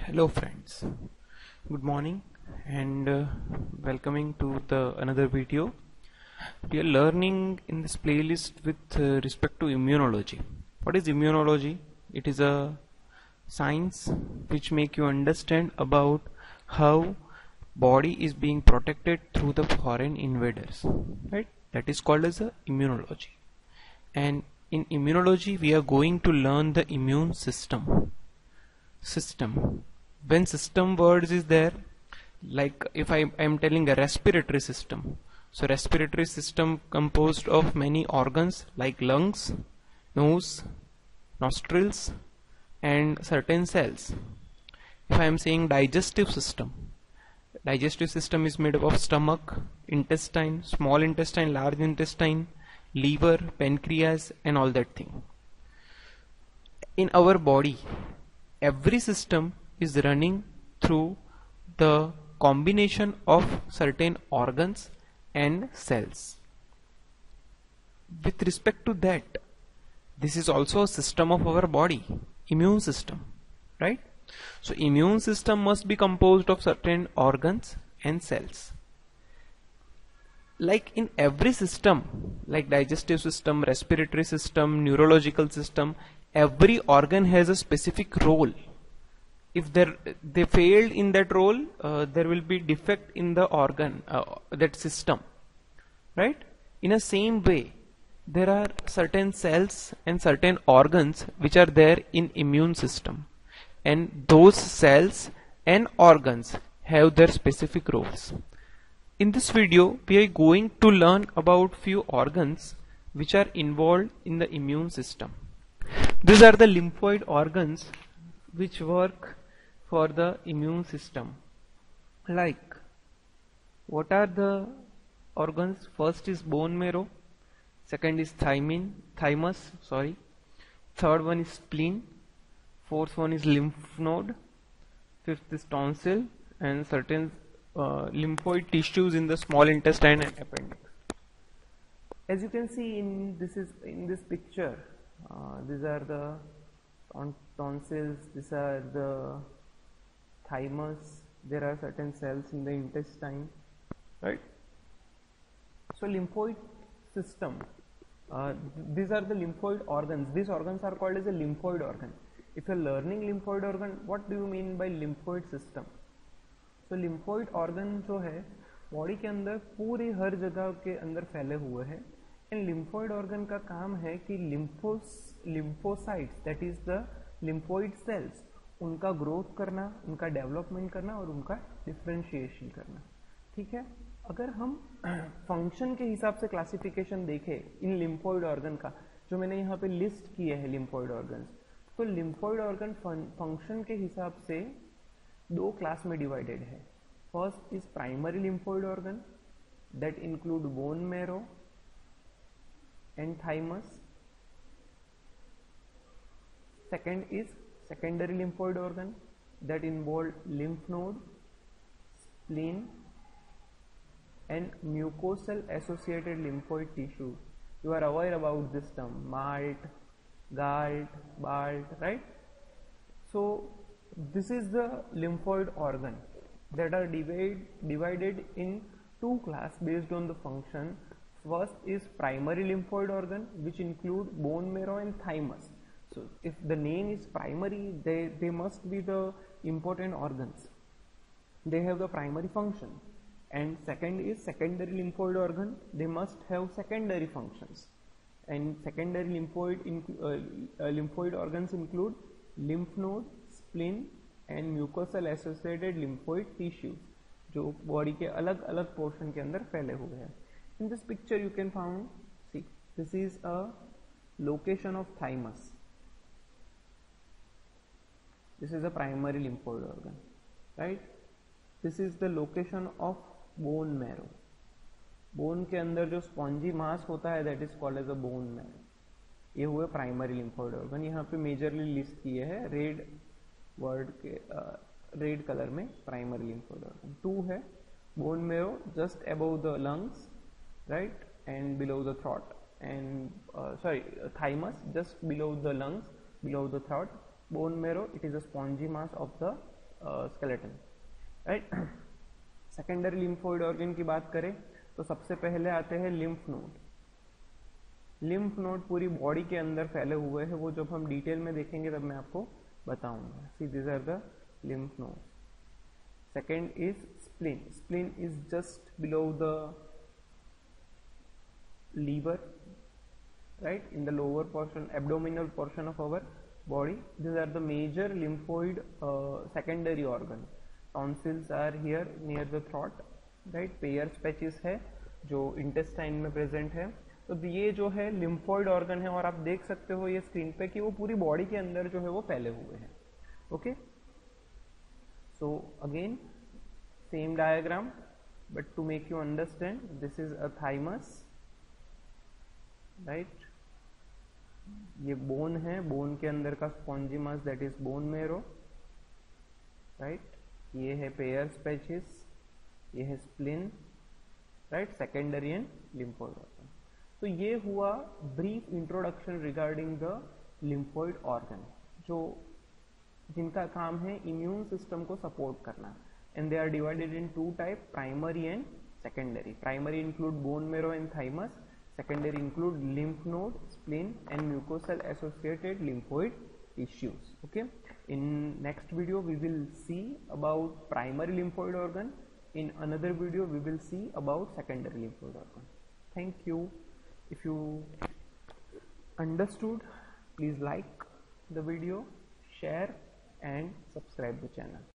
Hello friends, good morning and welcoming to the another video. We are learning in this playlist with respect to immunology. What is immunology? It is a science which make you understand about how body is being protected through the foreign invaders, right? That is called as a immunology. And in immunology we are going to learn the immune system. When system words is there, like if I am telling a respiratory system, so respiratory system composed of many organs like lungs, nose, nostrils and certain cells. If I am saying digestive system is made up of stomach, intestine, small intestine, large intestine, liver, pancreas and all that thing. In our body, every system is running through the combination of certain organs and cells. With respect to that, this is also a system of our body, immune system, right? So immune system must be composed of certain organs and cells. Like in every system, like digestive system, respiratory system, neurological system, every organ has a specific role. If they failed in that role, there will be defect in the organ, that system, right? In a same way, there are certain cells and certain organs which are there in immune system, and those cells and organs have their specific roles. In this video, we are going to learn about few organs which are involved in the immune system. These are the lymphoid organs which work for the immune system. Like, what are the organs? First is bone marrow, second is thymus, third one is spleen, fourth one is lymph node, fifth is tonsil, and certain lymphoid tissues in the small intestine and appendix. As you can see in this picture, these are the tonsils, these are the thymus, there are certain cells in the intestine, right? So lymphoid system, these are the lymphoid organs. These organs are called as a lymphoid organ. If you're learning lymphoid organ, what do you mean by lymphoid system? So lymphoid organ जो है body के अंदर पूरी हर जगह के अंदर फैले हुए हैं. एंड lymphoid organ का काम है कि lymphocytes, that is the lymphoid cells, उनका ग्रोथ करना, उनका डेवलपमेंट करना और उनका डिफरेंशिएशन करना. ठीक है, अगर हम फंक्शन के हिसाब से क्लासिफिकेशन देखें इन लिम्फोइड ऑर्गन का, जो मैंने यहाँ पे लिस्ट किए हैं लिम्फोइड ऑर्गन्स, तो लिम्फोइड ऑर्गन फंक्शन के हिसाब से दो क्लास में डिवाइडेड है. First is primary lymphoid organ that include bone marrow and thymus. Second is secondary lymphoid organ that involve lymph node, spleen and mucosal associated lymphoid tissue. You are aware about this term, MALT, GALT, BALT, right? So this is the lymphoid organ that are divided in two classes based on the function. First is primary lymphoid organ, which include bone marrow and thymus. So if the name is primary, they must be the important organs. They have the primary function. And second is secondary lymphoid organ. They must have secondary functions. And secondary lymphoid organs include lymph node, spleen and mucosal associated lymphoid tissues, जो body के अलग अलग portion के अंदर फैले हुए हैं. In this picture you can find, see, this is a location of thymus. This is a primary lymphoid organ, right? This is the location of bone marrow. Bone के अंदर जो स्पॉन्जी मास होता है, that is called as a bone marrow. ये हुए primary lymphoid organ. यहाँ पे majorly list किए हैं रेड वर्ड के रेड कलर में प्राइमरी लिम्फोइड ऑर्गन. टू है bone marrow just above the lungs, right, and below the throat, and thymus just below the lungs, below the throat. Bone marrow, it is a spongy mass of the skeleton, right? Secondary lymphoid organ की बात करें तो सबसे पहले आते हैं lymph node. Lymph node पूरी body के अंदर फैले हुए हैं, वो जब हम डिटेल में देखेंगे तब मैं आपको बताऊंगा. See this are the lymph node. Second is spleen. Spleen is just below the liver, right, in the lower portion, abdominal portion of our body. These are the major lymphoid secondary organ. Tonsils are here near the throat, right. Peyer's patches है जो intestine में present है. तो ये जो है lymphoid organ है, और आप देख सकते हो ये स्क्रीन पे कि वो पूरी बॉडी के अंदर जो है वो फैले हुए हैं. Okay, so again same diagram, but to make you understand, this is a thymus, right. ये बोन है, बोन के अंदर का स्पॉन्जिमस, that is bone marrow, right. ये है पेयर्स पैचेस, ये है spleen, right, secondary and lymphoid organ. तो ये हुआ brief introduction regarding the lymphoid organ, जो जिनका काम है इम्यून सिस्टम को सपोर्ट करना. And they are divided in two type, primary and secondary. Primary include bone marrow and thymus. Secondary include lymph node, spleen and mucosal associated lymphoid tissues. Okay, in next video we will see about primary lymphoid organ. In another video we will see about secondary lymphoid organ. Thank you. If you understood, please like the video, share and subscribe the channel.